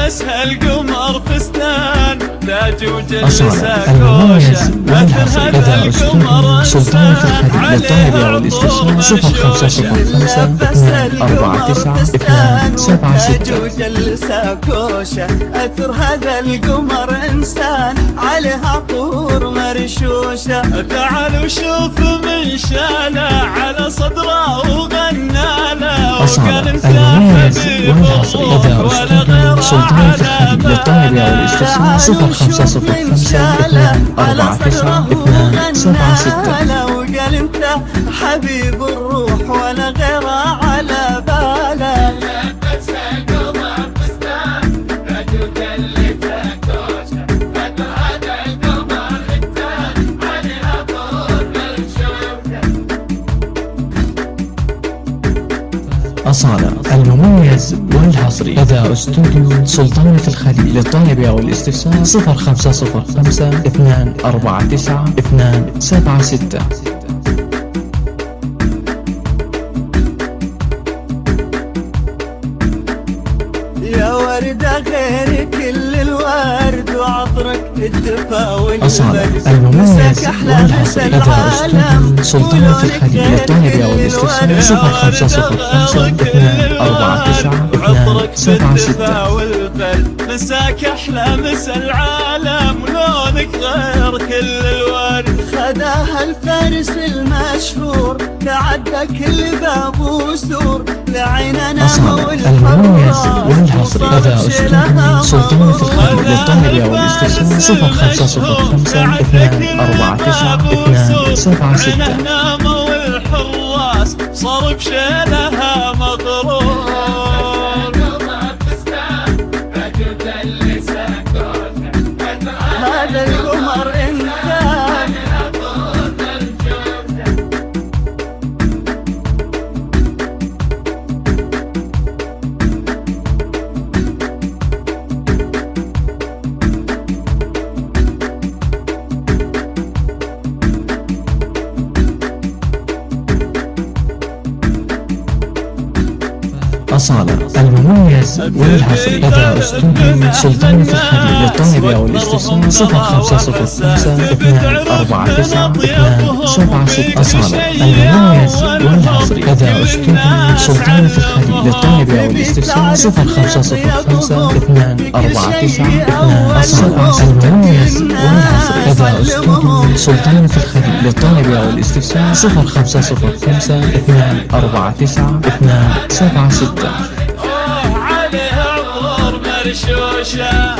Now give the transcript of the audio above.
لابسها القمر فستان تاج وجلسها المميز كوشة والحصري لدى أسطورة سلطان في الخليج للطلب أو الاستفسار 0505 249 276 تاج وجلسها كوشة أثر هذا القمر إنسان عليها طور مرشوشة تعالوا شوف من شاله على صدره وغنى له وقال انت المميز والحصري لدى أسطورة سلطان في الخليج للطلب أو الاستفسار 0505 249 276 وقال انت حبيب الروح ولا غيره على باله أصالة المميز والحصري لدى استوديو سلطان في الخليج للطلب أو الاستفسار 0505 249 276 يا وردة غير كل الورد وعطرك الدفا أصالة المميز والحصري لدى استوديو سلطان في الخليج للطلب أو الاستفسار 0505 249 276 مساك أحلى مسا العالم لونك غير كل الورد خداها الفارس المشهور تعدى كل باب وسور لعيننا المميز والحصري لدى أستوديو سلطان في الخليج للطلب أو الاستفسار 0505 249 276 والحراس صار بشيلها مغرور هذا القمر إنسان أصالة المميز والحصري لدى استوديو سلطان في الخليج للطلب أو الاستفسار 0505 249 276 أصالة المميز والحصري لدى استوديو سلطان في الخليج للطلب أو الاستفسار 0505 249 276 المميز والحصري لدى استوديو سلطان في الخليج للطلب أو الاستفسار 0505 249 276 عليها عطور مرشوشة